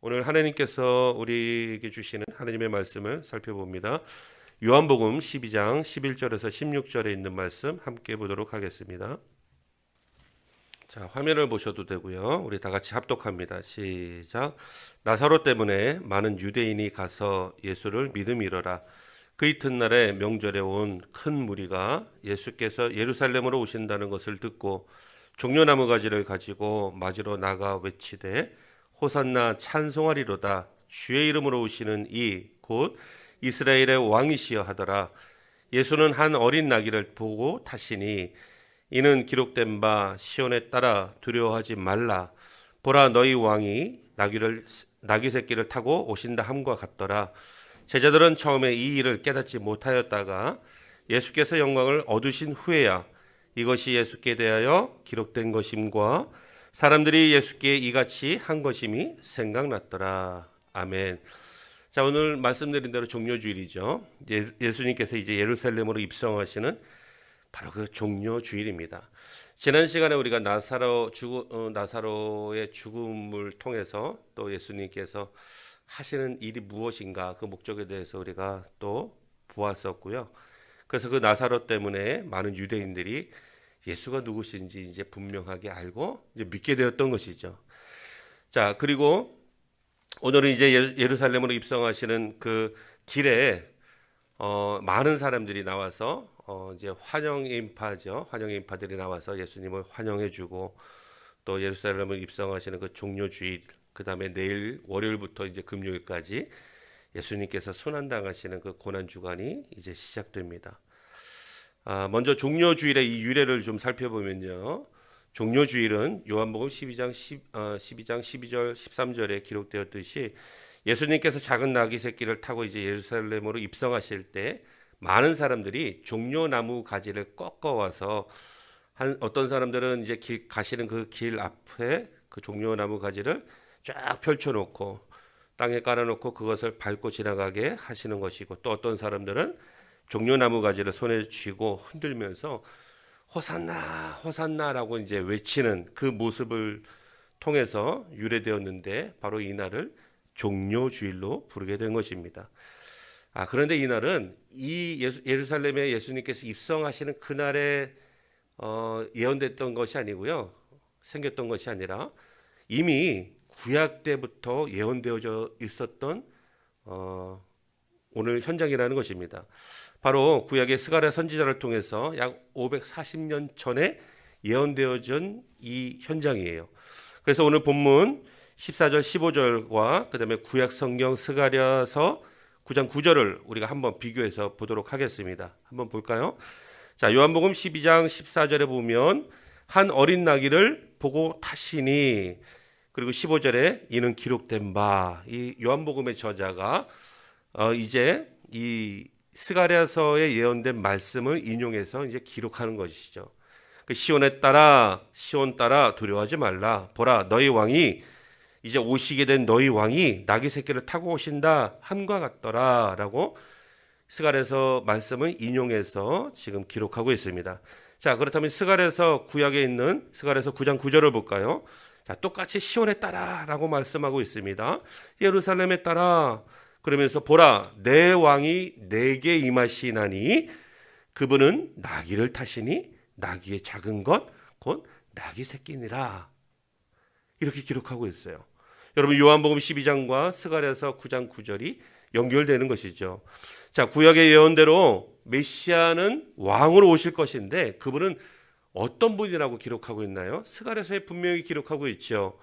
오늘 하나님께서 우리에게 주시는 하나님의 말씀을 살펴봅니다. 요한복음 12장 11절에서 16절에 있는 말씀 함께 보도록 하겠습니다. 자, 화면을 보셔도 되고요. 우리 다 같이 합독합니다. 시작. 나사로 때문에 많은 유대인이 가서 예수를 믿음이러라. 그 이튿날에 명절에 온 큰 무리가 예수께서 예루살렘으로 오신다는 것을 듣고 종려나무 가지를 가지고 맞으러 나가 외치되 호산나 찬송하리로다. 주의 이름으로 오시는 이 곧 이스라엘의 왕이시여 하더라. 예수는 한 어린 나귀를 보고 타시니 이는 기록된 바 시온에 따라 두려워하지 말라. 보라, 너희 왕이 나귀 새끼를 타고 오신다 함과 같더라. 제자들은 처음에 이 일을 깨닫지 못하였다가 예수께서 영광을 얻으신 후에야 이것이 예수께 대하여 기록된 것임과 사람들이 예수께 이같이 한 것임이 생각났더라. 아멘. 자, 오늘 말씀드린 대로 종려주일이죠. 예수님께서 이제 예루살렘으로 입성하시는 바로 그 종려주일입니다. 지난 시간에 우리가 나사로의 죽음을 통해서 또 예수님께서 하시는 일이 무엇인가 그 목적에 대해서 우리가 또 보았었고요. 그래서 그 나사로 때문에 많은 유대인들이 예수가 누구신지 이제 분명하게 알고 이제 믿게 되었던 것이죠. 자, 그리고 오늘은 이제 예루살렘으로 입성하시는 그 길에 많은 사람들이 나와서 이제 환영의 인파들이 나와서 예수님을 환영해주고 또 예루살렘을 입성하시는 그 종려주일, 그 다음에 내일 월요일부터 이제 금요일까지 예수님께서 순환당하시는 그 고난 주간이 이제 시작됩니다. 먼저 종려주일의 이 유래를 좀 살펴보면요. 종려주일은 요한복음 12장 12절 13절에 기록되었듯이 예수님께서 작은 나귀 새끼를 타고 이제 예루살렘으로 입성하실 때 많은 사람들이 종려나무 가지를 꺾어와서 어떤 사람들은 이제 가시는 그 길 앞에 그 종려나무 가지를 쫙 펼쳐놓고 땅에 깔아놓고 그것을 밟고 지나가게 하시는 것이고, 또 어떤 사람들은 종려나무 가지를 손에 쥐고 흔들면서 호산나 호산나라고 이제 외치는 그 모습을 통해서 유래되었는데 바로 이날을 종려주일로 부르게 된 것입니다. 그런데 이날은 예루살렘에 예수님께서 입성하시는 그날에 예언됐던 것이 아니고요, 생겼던 것이 아니라 이미 구약 때부터 예언되어져 있었던 오늘 현장이라는 것입니다. 바로 구약의 스가랴 선지자를 통해서 약 540년 전에 예언되어진 이 현장이에요. 그래서 오늘 본문 14절 15절과 그 다음에 구약 성경 스가랴서 9장 9절을 우리가 한번 비교해서 보도록 하겠습니다. 한번 볼까요? 자, 요한복음 12장 14절에 보면 한 어린 나귀를 보고 타시니, 그리고 15절에 이는 기록된 바, 이 요한복음의 저자가 이제 이 스가랴서에 예언된 말씀을 인용해서 이제 기록하는 것이죠. 그 시온 따라 두려워하지 말라. 보라, 너희 왕이 이제 오시게 된 너희 왕이 나귀 새끼를 타고 오신다 함과 같더라라고 스가랴서 말씀을 인용해서 지금 기록하고 있습니다. 자, 그렇다면 스가랴서 구약에 있는 스가랴서 9장 9절을 볼까요? 자, 똑같이 시온에 따라라고 말씀하고 있습니다. 예루살렘에 따라, 그러면서 보라, 내 왕이 내게 임하시나니 그분은 나귀를 타시니 나귀의 작은 것 곧 나귀 새끼니라. 이렇게 기록하고 있어요. 여러분, 요한복음 12장과 스가랴서 9장 9절이 연결되는 것이죠. 자, 구약의 예언대로 메시아는 왕으로 오실 것인데 그분은 어떤 분이라고 기록하고 있나요? 스가랴서에 분명히 기록하고 있죠.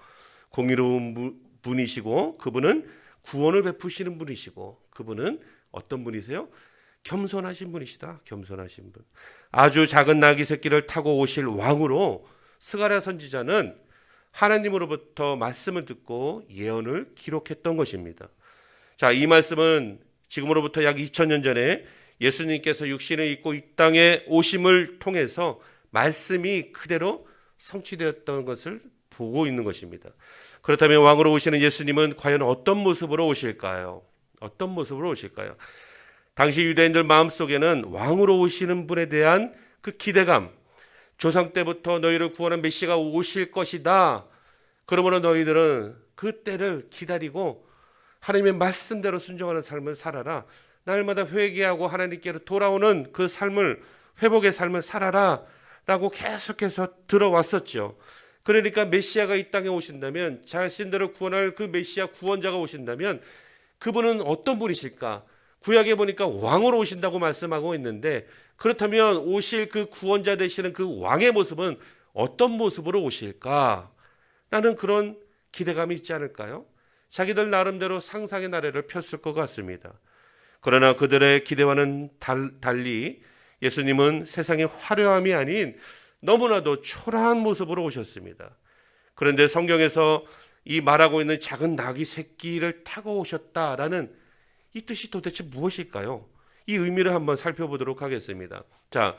공의로운 분이시고 그분은 구원을 베푸시는 분이시고 그분은 어떤 분이세요? 겸손하신 분이시다. 겸손하신 분. 아주 작은 나귀 새끼를 타고 오실 왕으로 스가랴 선지자는 하나님으로부터 말씀을 듣고 예언을 기록했던 것입니다. 자, 이 말씀은 지금으로부터 약 2000년 전에 예수님께서 육신을 입고 이 땅에 오심을 통해서 말씀이 그대로 성취되었던 것을 보고 있는 것입니다. 그렇다면 왕으로 오시는 예수님은 과연 어떤 모습으로 오실까요? 어떤 모습으로 오실까요? 당시 유대인들 마음속에는 왕으로 오시는 분에 대한 그 기대감, 조상 때부터 너희를 구원한 메시아가 오실 것이다. 그러므로 너희들은 그 때를 기다리고 하나님의 말씀대로 순종하는 삶을 살아라. 날마다 회개하고 하나님께로 돌아오는 그 삶을, 회복의 삶을 살아라 라고 계속해서 들어왔었죠. 그러니까 메시아가 이 땅에 오신다면, 자신들을 구원할 그 메시아 구원자가 오신다면 그분은 어떤 분이실까? 구약에 보니까 왕으로 오신다고 말씀하고 있는데, 그렇다면 오실 그 구원자 되시는 그 왕의 모습은 어떤 모습으로 오실까? 라는 그런 기대감이 있지 않을까요? 자기들 나름대로 상상의 나래를 폈을 것 같습니다. 그러나 그들의 기대와는 달리 예수님은 세상의 화려함이 아닌 너무나도 초라한 모습으로 오셨습니다. 그런데 성경에서 이 말하고 있는 작은 나귀 새끼를 타고 오셨다라는 이 뜻이 도대체 무엇일까요? 이 의미를 한번 살펴보도록 하겠습니다. 자,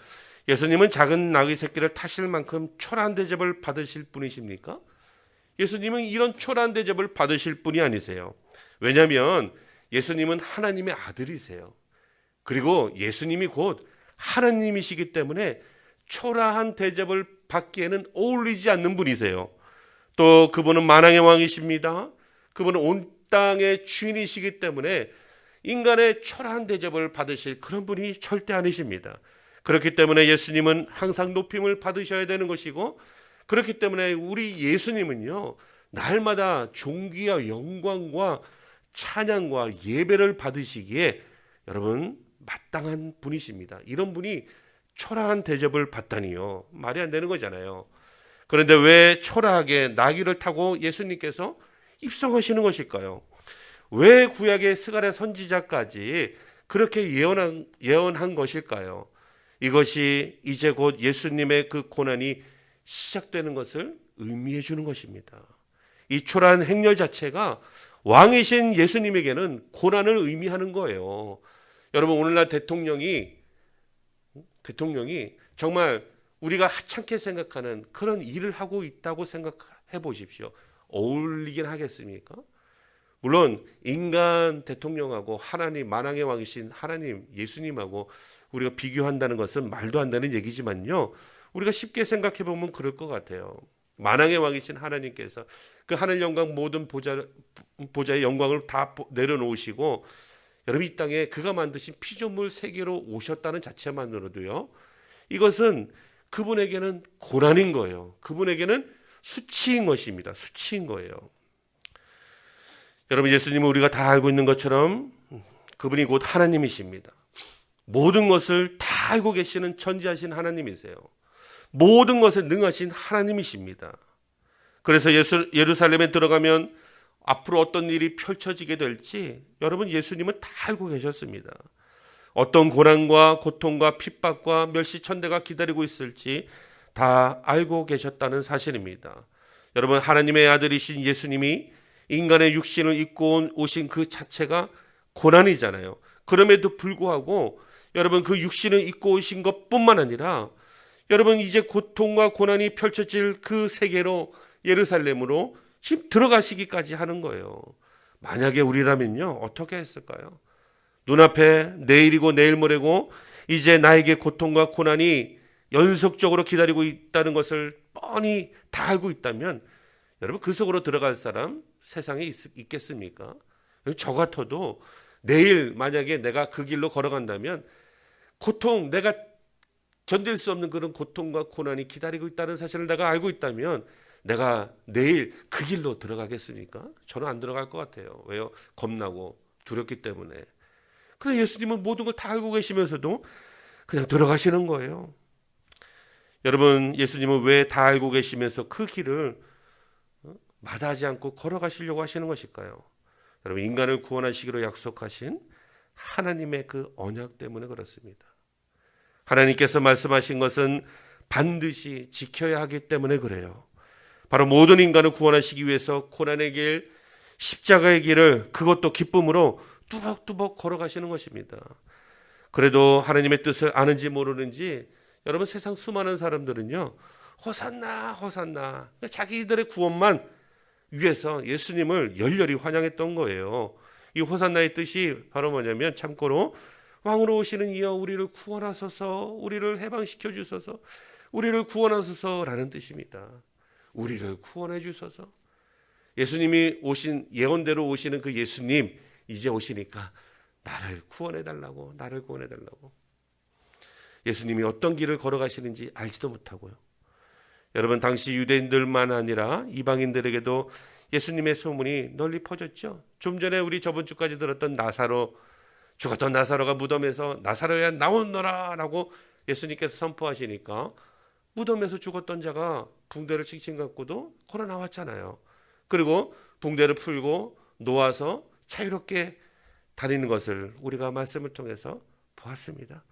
예수님은 작은 나귀 새끼를 타실 만큼 초라한 대접을 받으실 분이십니까? 예수님은 이런 초라한 대접을 받으실 분이 아니세요. 왜냐하면 예수님은 하나님의 아들이세요. 그리고 예수님이 곧 하나님이시기 때문에 초라한 대접을 받기에는 어울리지 않는 분이세요. 또 그분은 만왕의 왕이십니다. 그분은 온 땅의 주인이시기 때문에 인간의 초라한 대접을 받으실 그런 분이 절대 아니십니다. 그렇기 때문에 예수님은 항상 높임을 받으셔야 되는 것이고, 그렇기 때문에 우리 예수님은요, 날마다 존귀와 영광과 찬양과 예배를 받으시기에 여러분 마땅한 분이십니다. 이런 분이 초라한 대접을 받다니요, 말이 안 되는 거잖아요. 그런데 왜 초라하게 나귀를 타고 예수님께서 입성하시는 것일까요? 왜 구약의 스가랴 선지자까지 그렇게 예언한 것일까요? 이것이 이제 곧 예수님의 그 고난이 시작되는 것을 의미해 주는 것입니다. 이 초라한 행렬 자체가 왕이신 예수님에게는 고난을 의미하는 거예요. 여러분, 오늘날 대통령이 정말 우리가 하찮게 생각하는 그런 일을 하고 있다고 생각해 보십시오. 어울리긴 하겠습니까? 물론 인간 대통령하고 하나님, 만왕의 왕이신 하나님, 예수님하고 우리가 비교한다는 것은 말도 안 되는 얘기지만요, 우리가 쉽게 생각해 보면 그럴 것 같아요. 만왕의 왕이신 하나님께서 그 하늘 영광 모든 보좌의 영광을 다 내려놓으시고, 여러분 이 땅에 그가 만드신 피조물 세계로 오셨다는 자체만으로도요, 이것은 그분에게는 고난인 거예요. 그분에게는 수치인 것입니다. 수치인 거예요. 여러분, 예수님은 우리가 다 알고 있는 것처럼 그분이 곧 하나님이십니다. 모든 것을 다 알고 계시는 전지하신 하나님이세요. 모든 것에 능하신 하나님이십니다. 그래서 예루살렘에 들어가면 앞으로 어떤 일이 펼쳐지게 될지 여러분, 예수님은 다 알고 계셨습니다. 어떤 고난과 고통과 핍박과 멸시천대가 기다리고 있을지 다 알고 계셨다는 사실입니다. 여러분, 하나님의 아들이신 예수님이 인간의 육신을 입고 오신 그 자체가 고난이잖아요. 그럼에도 불구하고 여러분, 그 육신을 입고 오신 것뿐만 아니라 여러분, 이제 고통과 고난이 펼쳐질 그 세계로, 예루살렘으로 지금 들어가시기까지 하는 거예요. 만약에 우리라면요, 어떻게 했을까요? 눈앞에 내일이고 내일 모레고 이제 나에게 고통과 고난이 연속적으로 기다리고 있다는 것을 뻔히 다 알고 있다면 여러분, 그 속으로 들어갈 사람 세상에 있겠습니까? 저 같아도 내일 만약에 내가 그 길로 걸어간다면 고통, 내가 견딜 수 없는 그런 고통과 고난이 기다리고 있다는 사실을 내가 알고 있다면 내가 내일 그 길로 들어가겠습니까? 저는 안 들어갈 것 같아요. 왜요? 겁나고 두렵기 때문에. 그런데 예수님은 모든 걸 다 알고 계시면서도 그냥 들어가시는 거예요. 여러분, 예수님은 왜 다 알고 계시면서 그 길을 마다하지 않고 걸어가시려고 하시는 것일까요? 여러분, 인간을 구원하시기로 약속하신 하나님의 그 언약 때문에 그렇습니다. 하나님께서 말씀하신 것은 반드시 지켜야 하기 때문에 그래요. 바로 모든 인간을 구원하시기 위해서 고난의 길, 십자가의 길을, 그것도 기쁨으로 뚜벅뚜벅 걸어가시는 것입니다. 그래도 하나님의 뜻을 아는지 모르는지 여러분, 세상 수많은 사람들은요, 호산나 호산나, 자기들의 구원만 위해서 예수님을 열렬히 환영했던 거예요. 이 호산나의 뜻이 바로 뭐냐면, 참고로 왕으로 오시는 이여 우리를 구원하소서, 우리를 해방시켜 주소서, 우리를 구원하소서라는 뜻입니다. 우리를 구원해 주소서. 예수님이 오신 예언대로 오시는 그 예수님 이제 오시니까 나를 구원해 달라고, 나를 구원해 달라고. 예수님이 어떤 길을 걸어가시는지 알지도 못하고요. 여러분, 당시 유대인들만 아니라 이방인들에게도 예수님의 소문이 널리 퍼졌죠. 좀 전에 우리 저번 주까지 들었던 나사로, 죽었던 나사로가 무덤에서 나사로야 나오너라 라고 예수님께서 선포하시니까 무덤에서 죽었던 자가 붕대를 칭칭 감고도 걸어 나왔잖아요. 그리고 붕대를 풀고 놓아서 자유롭게 다니는 것을 우리가 말씀을 통해서 보았습니다.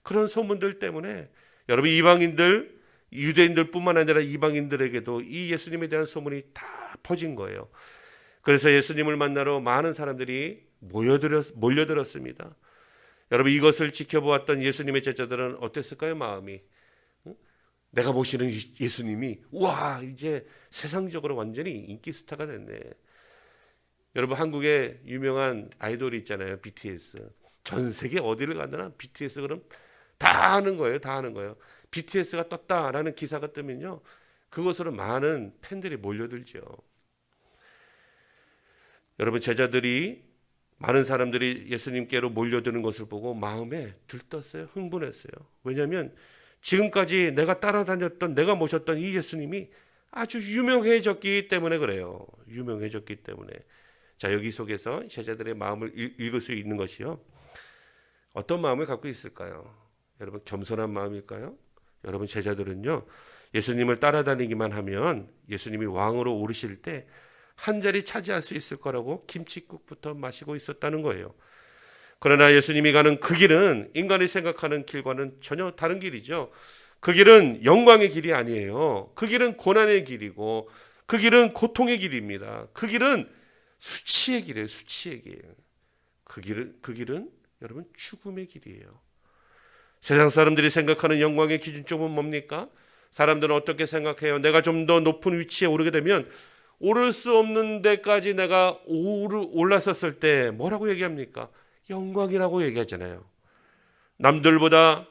그런 소문들 때문에 여러분, 이방인들, 유대인들뿐만 아니라 이방인들에게도 이 예수님에 대한 소문이 다 퍼진 거예요. 그래서 예수님을 만나러 많은 사람들이 몰려들었습니다. 여러분, 이것을 지켜보았던 예수님의 제자들은 어땠을까요? 마음이. 내가 모시는 예수님이 와, 이제 세상적으로 완전히 인기 스타가 됐네. 여러분, 한국에 유명한 아이돌이 있잖아요. BTS. 전 세계 어디를 가나 BTS 그럼 다 하는 거예요. 다 하는 거예요. BTS가 떴다라는 기사가 뜨면요, 그것으로 많은 팬들이 몰려들죠. 여러분, 제자들이, 많은 사람들이 예수님께로 몰려드는 것을 보고 마음에 들떴어요. 흥분했어요. 왜냐하면 지금까지 내가 따라다녔던, 내가 모셨던 이 예수님이 아주 유명해졌기 때문에 그래요. 유명해졌기 때문에. 자, 여기 속에서 제자들의 마음을 읽을 수 있는 것이요, 어떤 마음을 갖고 있을까요? 여러분, 겸손한 마음일까요? 여러분, 제자들은요, 예수님을 따라다니기만 하면 예수님이 왕으로 오르실 때 한 자리 차지할 수 있을 거라고 김칫국부터 마시고 있었다는 거예요. 그러나 예수님이 가는 그 길은 인간이 생각하는 길과는 전혀 다른 길이죠. 그 길은 영광의 길이 아니에요. 그 길은 고난의 길이고, 그 길은 고통의 길입니다. 그 길은 수치의 길이에요. 수치의 길. 그 길은 여러분, 죽음의 길이에요. 세상 사람들이 생각하는 영광의 기준점은 뭡니까? 사람들은 어떻게 생각해요? 내가 좀 더 높은 위치에 오르게 되면 오를 수 없는 데까지 내가 올라섰을 때 뭐라고 얘기합니까? 영광이라고 얘기하잖아요. 남들보다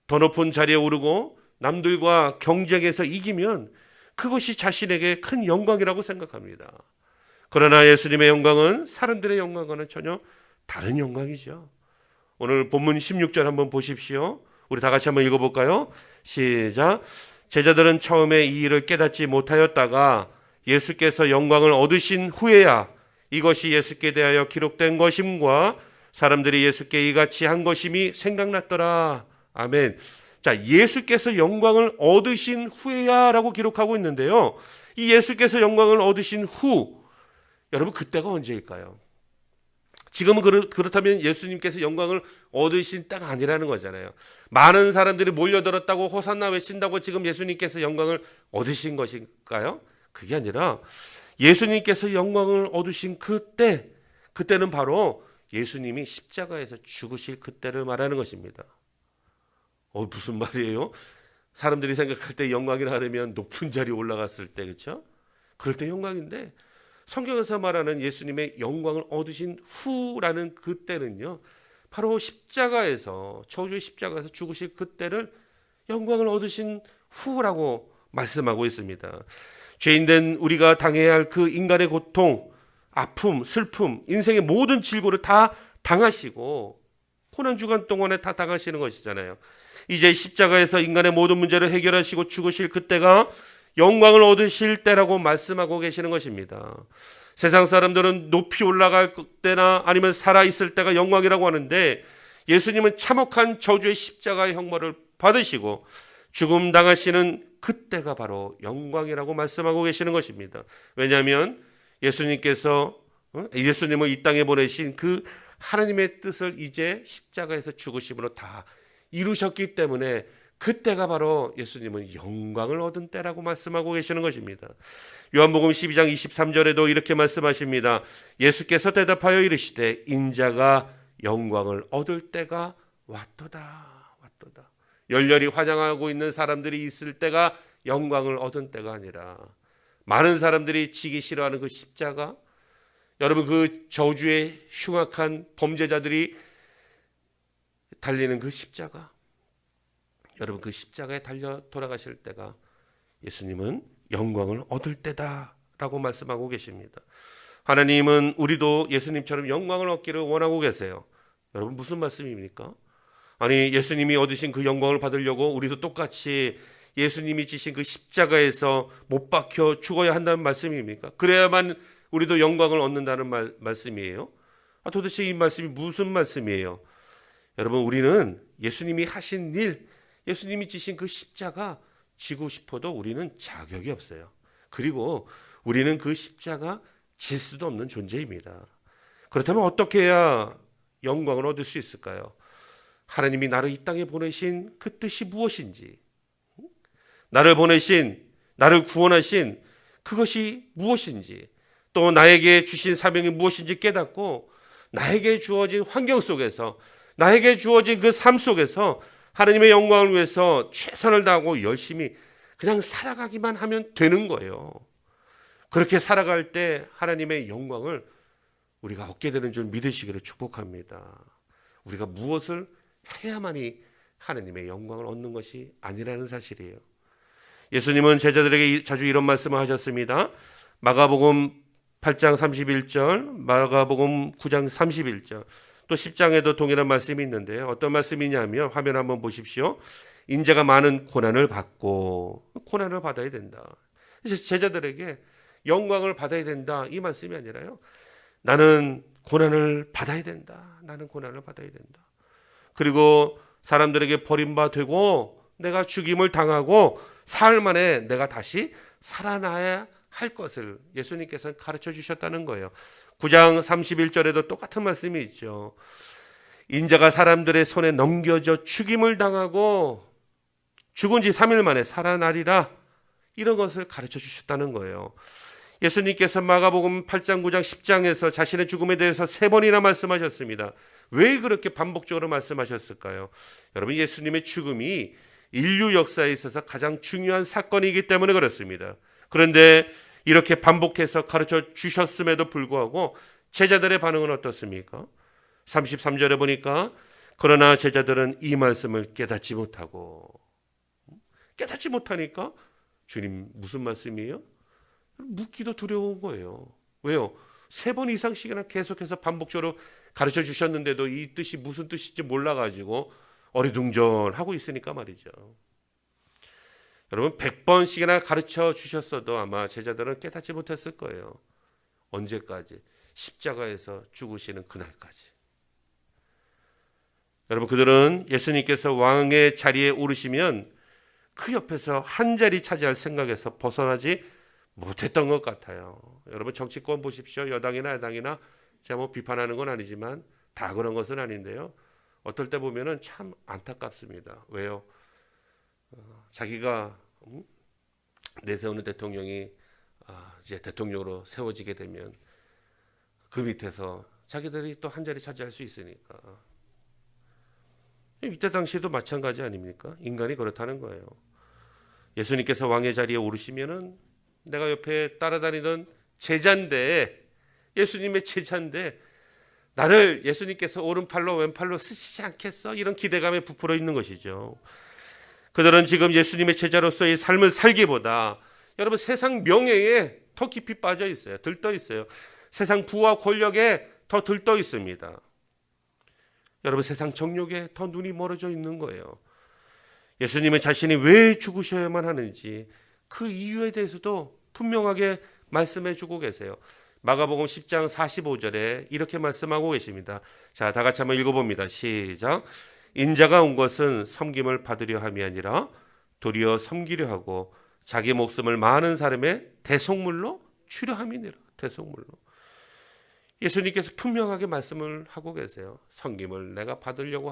더 높은 자리에 오르고 남들과 경쟁해서 이기면 그것이 자신에게 큰 영광이라고 생각합니다. 그러나 예수님의 영광은 사람들의 영광과는 전혀 다른 영광이죠. 오늘 본문 16절 한번 보십시오. 우리 다 같이 한번 읽어볼까요? 시작. 제자들은 처음에 이 일을 깨닫지 못하였다가 예수께서 영광을 얻으신 후에야 이것이 예수께 대하여 기록된 것임과 사람들이 예수께 이같이 한 것임이 생각났더라. 아멘. 자, 예수께서 영광을 얻으신 후에야 라고 기록하고 있는데요, 이 예수께서 영광을 얻으신 후, 여러분, 그때가 언제일까요? 지금은 그렇다면 예수님께서 영광을 얻으신 때가 아니라는 거잖아요. 많은 사람들이 몰려들었다고 호산나 외친다고 지금 예수님께서 영광을 얻으신 것일까요? 그게 아니라 예수님께서 영광을 얻으신 그때는 바로 예수님이 십자가에서 죽으실 그때를 말하는 것입니다. 무슨 말이에요? 사람들이 생각할 때 영광이라 하려면 높은 자리에 올라갔을 때, 그렇죠? 그럴 때 영광인데, 성경에서 말하는 예수님의 영광을 얻으신 후라는 그때는요, 바로 십자가에서, 저주의 십자가에서 죽으실 그때를 영광을 얻으신 후라고 말씀하고 있습니다. 죄인된 우리가 당해야 할 그 인간의 고통, 아픔, 슬픔, 인생의 모든 질고를 다 당하시고 고난주간 동안에 다 당하시는 것이잖아요. 이제 십자가에서 인간의 모든 문제를 해결하시고 죽으실 그때가 영광을 얻으실 때라고 말씀하고 계시는 것입니다. 세상 사람들은 높이 올라갈 때나 아니면 살아있을 때가 영광이라고 하는데, 예수님은 참혹한 저주의 십자가의 형벌을 받으시고 죽음 당하시는 그때가 바로 영광이라고 말씀하고 계시는 것입니다. 왜냐하면 예수님을 이 땅에 보내신 그 하나님의 뜻을 이제 십자가에서 죽으심으로 다 이루셨기 때문에 그때가 바로 예수님은 영광을 얻은 때라고 말씀하고 계시는 것입니다. 요한복음 12장 23절에도 이렇게 말씀하십니다. 예수께서 대답하여 이르시되 인자가 영광을 얻을 때가 왔도다. 열렬히 환영하고 있는 사람들이 있을 때가 영광을 얻은 때가 아니라, 많은 사람들이 지기 싫어하는 그 십자가, 여러분, 그 저주의 흉악한 범죄자들이 달리는 그 십자가, 여러분, 그 십자가에 달려 돌아가실 때가 예수님은 영광을 얻을 때다 라고 말씀하고 계십니다. 하나님은 우리도 예수님처럼 영광을 얻기를 원하고 계세요. 여러분 무슨 말씀입니까? 아니 예수님이 얻으신 그 영광을 받으려고 우리도 똑같이 예수님이 지신 그 십자가에서 못 박혀 죽어야 한다는 말씀입니까? 그래야만 우리도 영광을 얻는다는 말씀이에요? 도대체 이 말씀이 무슨 말씀이에요? 여러분 우리는 예수님이 하신 일, 예수님이 지신 그 십자가 지고 싶어도 우리는 자격이 없어요. 그리고 우리는 그 십자가 질 수도 없는 존재입니다. 그렇다면 어떻게 해야 영광을 얻을 수 있을까요? 하나님이 나를 이 땅에 보내신 그 뜻이 무엇인지, 나를 보내신, 나를 구원하신 그것이 무엇인지, 또 나에게 주신 사명이 무엇인지 깨닫고 나에게 주어진 환경 속에서, 나에게 주어진 그 삶 속에서 하나님의 영광을 위해서 최선을 다하고 열심히 그냥 살아가기만 하면 되는 거예요. 그렇게 살아갈 때 하나님의 영광을 우리가 얻게 되는 줄 믿으시기를 축복합니다. 우리가 무엇을 해야만이 하나님의 영광을 얻는 것이 아니라는 사실이에요. 예수님은 제자들에게 자주 이런 말씀을 하셨습니다. 마가복음 8장 31절, 마가복음 9장 31절, 또 10장에도 동일한 말씀이 있는데요. 어떤 말씀이냐면 화면 한번 보십시오. 인자가 많은 고난을 받고, 고난을 받아야 된다. 제자들에게 영광을 받아야 된다 이 말씀이 아니라요. 나는 고난을 받아야 된다. 나는 고난을 받아야 된다. 그리고 사람들에게 버림받되고 내가 죽임을 당하고 사흘 만에 내가 다시 살아나야 할 것을 예수님께서는 가르쳐 주셨다는 거예요. 9장 31절에도 똑같은 말씀이 있죠. 인자가 사람들의 손에 넘겨져 죽임을 당하고 죽은 지 3일 만에 살아나리라, 이런 것을 가르쳐 주셨다는 거예요. 예수님께서 마가복음 8장 9장 10장에서 자신의 죽음에 대해서 3번이나 말씀하셨습니다. 왜 그렇게 반복적으로 말씀하셨을까요? 여러분 예수님의 죽음이 인류 역사에 있어서 가장 중요한 사건이기 때문에 그렇습니다. 그런데 이렇게 반복해서 가르쳐 주셨음에도 불구하고 제자들의 반응은 어떻습니까? 33절에 보니까 그러나 제자들은 이 말씀을 깨닫지 못하니까 주님 무슨 말씀이에요? 묻기도 두려운 거예요. 왜요? 3번 이상씩이나 계속해서 반복적으로 가르쳐 주셨는데도 이 뜻이 무슨 뜻인지 몰라가지고 어리둥절하고 있으니까 말이죠. 여러분 100번씩이나 가르쳐 주셨어도 아마 제자들은 깨닫지 못했을 거예요. 언제까지? 십자가에서 죽으시는 그날까지. 여러분 그들은 예수님께서 왕의 자리에 오르시면 그 옆에서 한 자리 차지할 생각에서 벗어나지 못했던 것 같아요. 여러분 정치권 보십시오. 여당이나 야당이나 제가 뭐 비판하는 건 아니지만 다 그런 것은 아닌데요. 어떨 때 보면은 참 안타깝습니다. 왜요? 자기가 내세우는 대통령이 이제 대통령으로 세워지게 되면 그 밑에서 자기들이 또 한 자리 차지할 수 있으니까. 이때 당시에도 마찬가지 아닙니까? 인간이 그렇다는 거예요. 예수님께서 왕의 자리에 오르시면은 내가 옆에 따라다니던 제자인데, 예수님의 제자인데 나를 예수님께서 오른팔로 왼팔로 쓰시지 않겠어? 이런 기대감에 부풀어 있는 것이죠. 그들은 지금 예수님의 제자로서의 삶을 살기보다 여러분 세상 명예에 더 깊이 빠져 있어요. 들떠 있어요. 세상 부와 권력에 더 들떠 있습니다. 여러분 세상 정욕에 더 눈이 멀어져 있는 거예요. 예수님은 자신이 왜 죽으셔야만 하는지 그 이유에 대해서도 분명하게 말씀해 주고 계세요. 마가복음 10장 45절에 이렇게 말씀하고 계십니다. 자, 다 같이 한번 읽어봅니다. 시작. 인자가 온 것은 섬김을 받으려 함이 아니라 도리어 섬기려 하고 자기 목숨을 많은 사람의 대속물로 주려 함이니라. 대속물로. 예수님께서 분명하게 말씀을 하고 계세요. 섬김을 내가 받으려고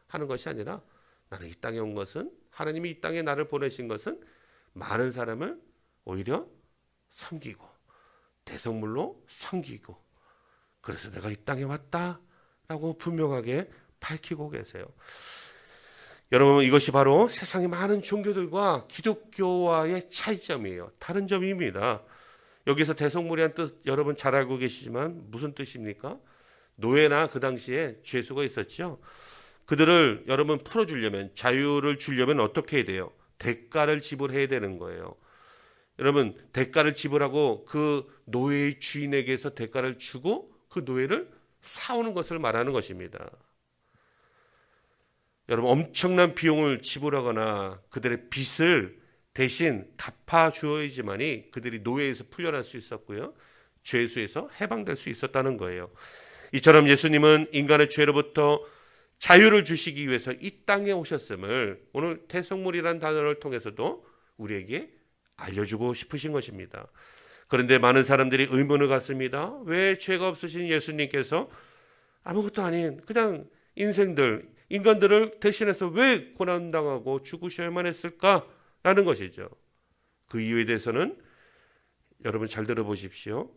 하는 것이 아니라 나는 이 땅에 온 것은, 하나님이 이 땅에 나를 보내신 것은 많은 사람을 오히려 섬기고 대속물로 섬기고, 그래서 내가 이 땅에 왔다라고 분명하게 밝히고 계세요. 여러분 이것이 바로 세상의 많은 종교들과 기독교와의 차이점이에요. 다른 점입니다. 여기서 대속물이라는 뜻 여러분 잘 알고 계시지만 무슨 뜻입니까? 노예나 그 당시에 죄수가 있었죠. 그들을 여러분 풀어주려면, 자유를 주려면 어떻게 해야 돼요? 대가를 지불해야 되는 거예요. 여러분 대가를 지불하고 그 노예의 주인에게서 대가를 주고 그 노예를 사오는 것을 말하는 것입니다. 여러분 엄청난 비용을 지불하거나 그들의 빚을 대신 갚아주어야지만이 그들이 노예에서 풀려날 수 있었고요, 죄수에서 해방될 수 있었다는 거예요. 이처럼 예수님은 인간의 죄로부터 자유를 주시기 위해서 이 땅에 오셨음을 오늘 태속물이라는 단어를 통해서도 우리에게 알려주고 싶으신 것입니다. 그런데 많은 사람들이 의문을 갖습니다. 왜 죄가 없으신 예수님께서 아무것도 아닌 그냥 인간들을 대신해서 왜 고난당하고 죽으셔야만 했을까라는 것이죠. 그 이유에 대해서는 여러분 잘 들어보십시오.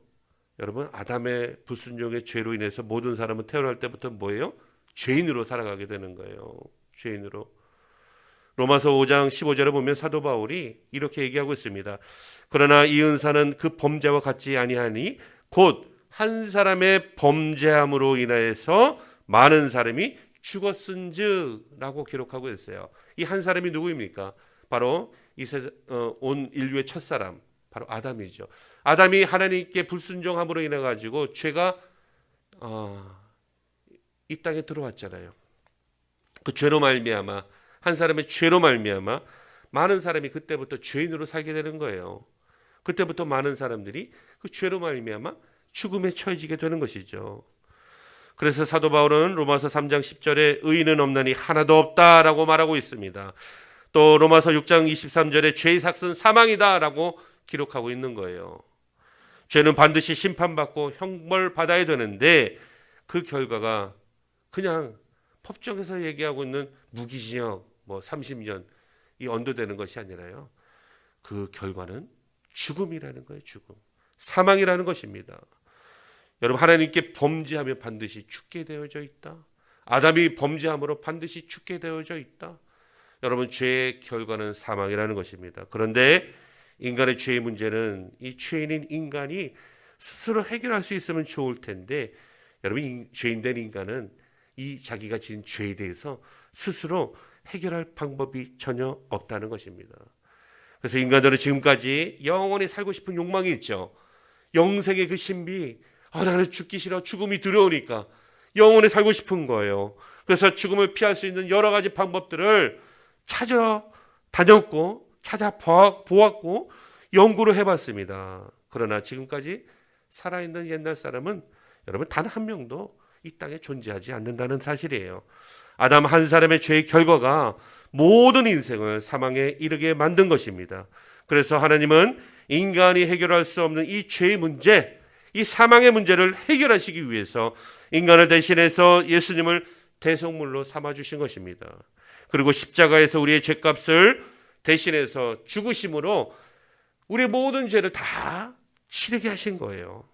여러분 아담의 불순종의 죄로 인해서 모든 사람은 태어날 때부터 뭐예요? 죄인으로 살아가게 되는 거예요. 죄인으로. 로마서 5장 15절에 보면 사도 바울이 이렇게 얘기하고 있습니다. 그러나 이 은사는 그 범죄와 같지 아니하니 곧 한 사람의 범죄함으로 인하여서 많은 사람이 죽었은즉 라고 기록하고 있어요. 이 한 사람이 누구입니까? 바로 온 인류의 첫사람, 바로 아담이죠. 아담이 하나님께 불순종함으로 인해 가지고 죄가 이 땅에 들어왔잖아요. 그 죄로 말미암아, 한 사람의 죄로 말미암아 많은 사람이 그때부터 죄인으로 살게 되는 거예요. 그때부터 많은 사람들이 그 죄로 말미암아 죽음에 처해지게 되는 것이죠. 그래서 사도 바울은 로마서 3장 10절에 의인은 없나니 하나도 없다라고 말하고 있습니다. 또 로마서 6장 23절에 죄의 삭은 사망이다라고 기록하고 있는 거예요. 죄는 반드시 심판받고 형벌받아야 되는데 그 결과가 그냥 법정에서 얘기하고 있는 무기징역 30년 이 언도되는 것이 아니라요, 그 결과는 죽음이라는 거예요. 죽음, 사망이라는 것입니다. 여러분 하나님께 범죄하면 반드시 죽게 되어져 있다. 아담이 범죄함으로 반드시 죽게 되어져 있다. 여러분 죄의 결과는 사망이라는 것입니다. 그런데 인간의 죄의 문제는 이 죄인인 인간이 스스로 해결할 수 있으면 좋을 텐데, 여러분 죄인된 인간은 이 자기가 지은 죄에 대해서 스스로 해결할 방법이 전혀 없다는 것입니다. 그래서 인간들은 지금까지 영원히 살고 싶은 욕망이 있죠. 영생의 그 신비, 나는 죽기 싫어, 죽음이 두려우니까 영원히 살고 싶은 거예요. 그래서 죽음을 피할 수 있는 여러 가지 방법들을 찾아 다녔고 찾아보았고 연구를 해봤습니다. 그러나 지금까지 살아있는 옛날 사람은 여러분 단 한 명도 이 땅에 존재하지 않는다는 사실이에요. 아담 한 사람의 죄의 결과가 모든 인생을 사망에 이르게 만든 것입니다. 그래서 하나님은 인간이 해결할 수 없는 이 죄의 문제, 이 사망의 문제를 해결하시기 위해서 인간을 대신해서 예수님을 대속물로 삼아주신 것입니다. 그리고 십자가에서 우리의 죄값을 대신해서 죽으심으로 우리의 모든 죄를 다 치르게 하신 거예요.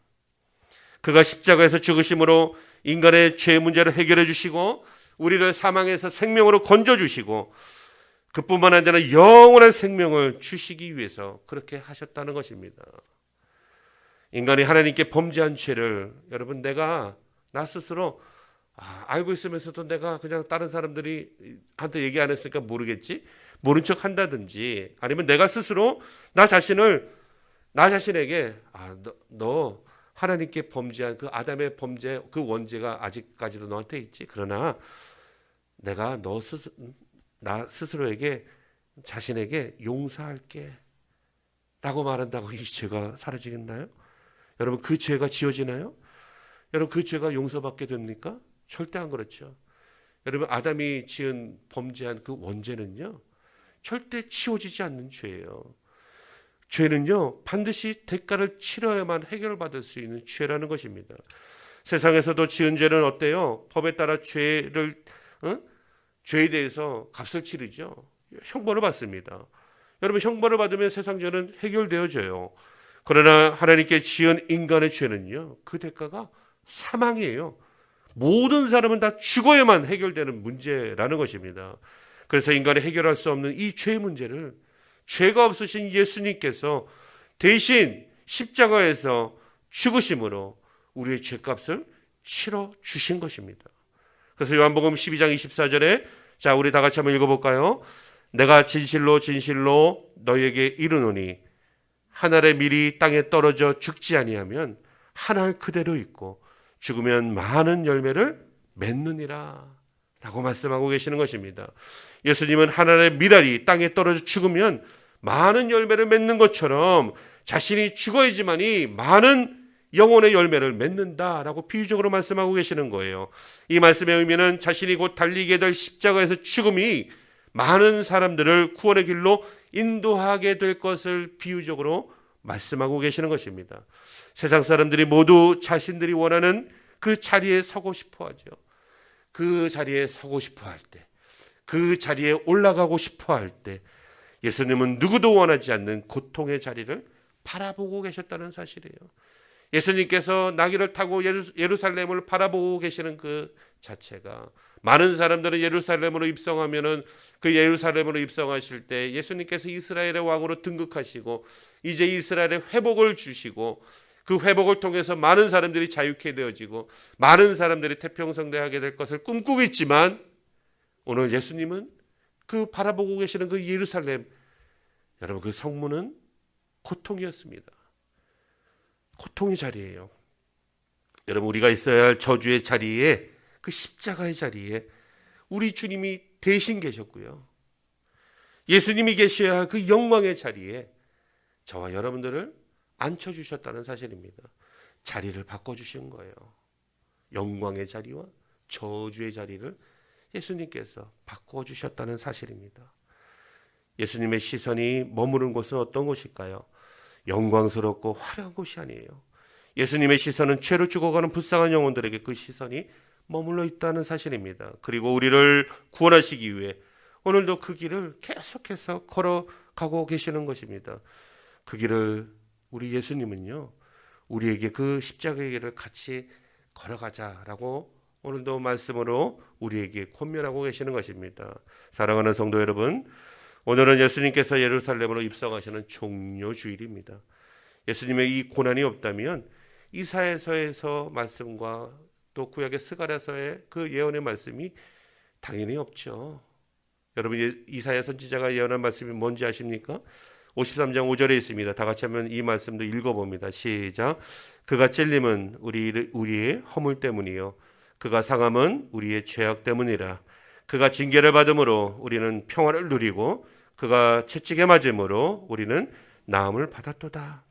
그가 십자가에서 죽으심으로 인간의 죄 문제를 해결해 주시고 우리를 사망에서 생명으로 건져주시고 그뿐만 아니라 영원한 생명을 주시기 위해서 그렇게 하셨다는 것입니다. 인간이 하나님께 범죄한 죄를 여러분 나 스스로 알고 있으면서도 내가 그냥 다른 사람들이 한테 얘기 안 했으니까 모르겠지, 모른 척 한다든지, 아니면 내가 스스로 나 자신에게 너 하나님께 범죄한 그 아담의 범죄 그 원죄가 아직까지도 너한테 있지, 그러나 내가 나 스스로에게 자신에게 용서할게 라고 말한다고 이 죄가 사라지겠나요? 여러분 그 죄가 지워지나요? 여러분 그 죄가 용서받게 됩니까? 절대 안 그렇죠. 여러분 아담이 지은 범죄한 그 원죄는요 절대 치워지지 않는 죄예요. 죄는요 반드시 대가를 치러야만 해결받을 수 있는 죄라는 것입니다. 세상에서도 지은 죄는 어때요? 법에 따라 죄에 대해서 값을 치르죠. 형벌을 받습니다. 여러분 형벌을 받으면 세상 죄는 해결되어져요. 그러나 하나님께 지은 인간의 죄는요 그 대가가 사망이에요. 모든 사람은 다 죽어야만 해결되는 문제라는 것입니다. 그래서 인간이 해결할 수 없는 이 죄의 문제를 죄가 없으신 예수님께서 대신 십자가에서 죽으심으로 우리의 죄값을 치러 주신 것입니다. 그래서 요한복음 12장 24절에 자 우리 다 같이 한번 읽어볼까요? 내가 진실로 진실로 너희에게 이르노니 한 알의 밀이 땅에 떨어져 죽지 아니하면 한 알 그대로 있고 죽으면 많은 열매를 맺느니라 라고 말씀하고 계시는 것입니다. 예수님은 한 알의 밀알이 땅에 떨어져 죽으면 많은 열매를 맺는 것처럼 자신이 죽어야지만이 많은 영혼의 열매를 맺는다라고 비유적으로 말씀하고 계시는 거예요. 이 말씀의 의미는 자신이 곧 달리게 될 십자가에서 죽음이 많은 사람들을 구원의 길로 인도하게 될 것을 비유적으로 말씀하고 계시는 것입니다. 세상 사람들이 모두 자신들이 원하는 그 자리에 서고 싶어 하죠. 그 자리에 서고 싶어 할 때, 그 자리에 올라가고 싶어 할 때 예수님은 누구도 원하지 않는 고통의 자리를 바라보고 계셨다는 사실이에요. 예수님께서 나귀를 타고 예루살렘을 바라보고 계시는 그 자체가, 많은 사람들은 예루살렘으로 입성하면은 그 예루살렘으로 입성하실 때 예수님께서 이스라엘의 왕으로 등극하시고 이제 이스라엘의 회복을 주시고 그 회복을 통해서 많은 사람들이 자유케 되어지고 많은 사람들이 태평성대하게 될 것을 꿈꾸고 있지만, 오늘 예수님은 그 바라보고 계시는 그 예루살렘, 여러분 그 성문은 고통이었습니다. 고통의 자리예요. 여러분, 우리가 있어야 할 저주의 자리에, 그 십자가의 자리에 우리 주님이 대신 계셨고요, 예수님이 계셔야 할 그 영광의 자리에 저와 여러분들을 앉혀주셨다는 사실입니다. 자리를 바꿔주신 거예요. 영광의 자리와 저주의 자리를 예수님께서 바꿔주셨다는 사실입니다. 예수님의 시선이 머무른 곳은 어떤 곳일까요? 영광스럽고 화려한 곳이 아니에요. 예수님의 시선은 죄로 죽어가는 불쌍한 영혼들에게 그 시선이 머물러 있다는 사실입니다. 그리고 우리를 구원하시기 위해 오늘도 그 길을 계속해서 걸어가고 계시는 것입니다. 그 길을 우리 예수님은요, 우리에게 그 십자가의 길을 같이 걸어가자라고 오늘도 말씀으로 우리에게 권면하고 계시는 것입니다. 사랑하는 성도 여러분, 오늘은 예수님께서 예루살렘으로 입성하시는 종료주일입니다. 예수님의 이 고난이 없다면 이사야서에서 말씀과 또 구약의 스가랴서의 그 예언의 말씀이 당연히 없죠. 여러분, 이사야 선지자가 예언한 말씀이 뭔지 아십니까? 53장 5절에 있습니다. 다 같이 한번 이 말씀도 읽어봅니다. 시작. 그가 찔림은 우리의 허물 때문이요, 그가 상함은 우리의 죄악 때문이라. 그가 징계를 받음으로 우리는 평화를 누리고 그가 채찍에 맞음으로 우리는 나음을 받았도다.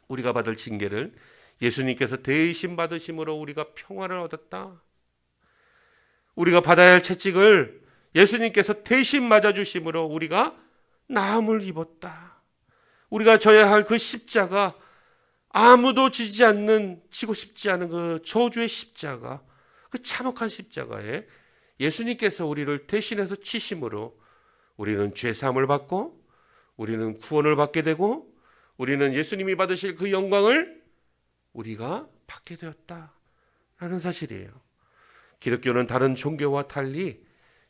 우리가 받을 징계를 예수님께서 대신 받으심으로 우리가 평화를 얻었다. 우리가 받아야 할 채찍을 예수님께서 대신 맞아주심으로 우리가 나음을 입었다. 우리가 져야 할 그 십자가, 아무도 지고 싶지 않은 그 저주의 십자가, 그 참혹한 십자가에 예수님께서 우리를 대신해서 치심으로 우리는 죄사함을 받고 우리는 구원을 받게 되고 우리는 예수님이 받으실 그 영광을 우리가 받게 되었다라는 사실이에요. 기독교는 다른 종교와 달리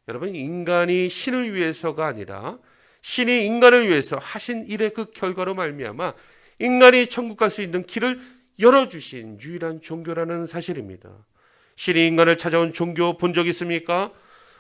여러분, 인간이 신을 위해서가 아니라 신이 인간을 위해서 하신 일의 그 결과로 말미암아 인간이 천국 갈 수 있는 길을 열어주신 유일한 종교라는 사실입니다. 신이 인간을 찾아온 종교 본 적 있습니까?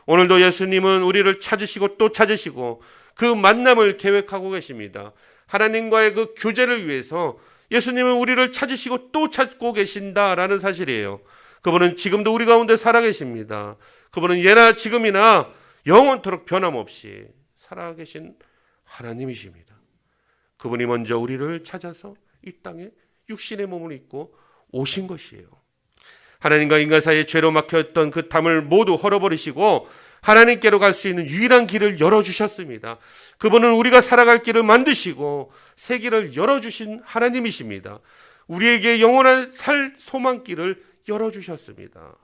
오늘도 예수님은 우리를 찾으시고 또 찾으시고 그 만남을 계획하고 계십니다. 하나님과의 그 교제를 위해서 예수님은 우리를 찾으시고 또 찾고 계신다라는 사실이에요. 그분은 지금도 우리 가운데 살아계십니다. 그분은 예나 지금이나 영원토록 변함없이 살아계신 하나님이십니다. 그분이 먼저 우리를 찾아서 이 땅에 육신의 몸을 입고 오신 것이에요. 하나님과 인간 사이에 죄로 막혔던 그 담을 모두 헐어버리시고 하나님께로 갈 수 있는 유일한 길을 열어주셨습니다. 그분은 우리가 살아갈 길을 만드시고 새 길을 열어주신 하나님이십니다. 우리에게 영원한 살 소망길을 열어주셨습니다.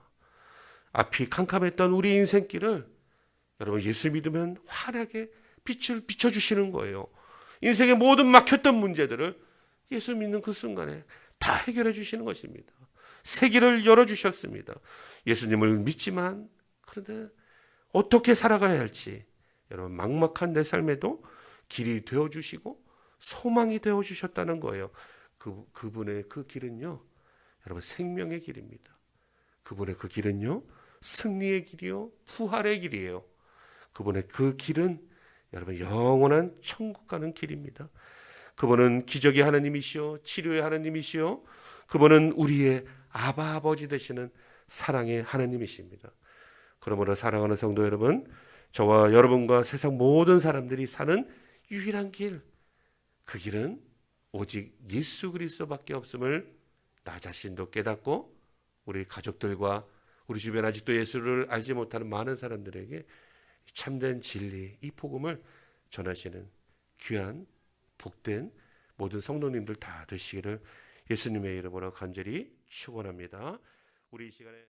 앞이 캄캄했던 우리 인생길을 여러분, 예수 믿으면 환하게 빛을 비춰주시는 거예요. 인생의 모든 막혔던 문제들을 예수 믿는 그 순간에 다 해결해 주시는 것입니다. 새 길을 열어주셨습니다. 예수님을 믿지만 그런데 어떻게 살아가야 할지, 여러분, 막막한 내 삶에도 길이 되어주시고 소망이 되어주셨다는 거예요. 그분의 그 길은요, 여러분, 생명의 길입니다. 그분의 그 길은요, 승리의 길이요, 부활의 길이에요. 그분의 그 길은 여러분, 영원한 천국 가는 길입니다. 그분은 기적의 하나님이시요 치료의 하나님이시요 그분은 우리의 아바 아버지 되시는 사랑의 하나님이십니다. 그러므로 사랑하는 성도 여러분, 저와 여러분과 세상 모든 사람들이 사는 유일한 길, 그 길은 오직 예수 그리스도밖에 없음을 나 자신도 깨닫고 우리 가족들과 우리 주변 아직도 예수를 알지 못하는 많은 사람들에게 참된 진리, 이 복음을 전하시는 귀한 복된 모든 성도님들 다 되시기를 예수님의 이름으로 간절히 축원합니다. 우리 이 시간에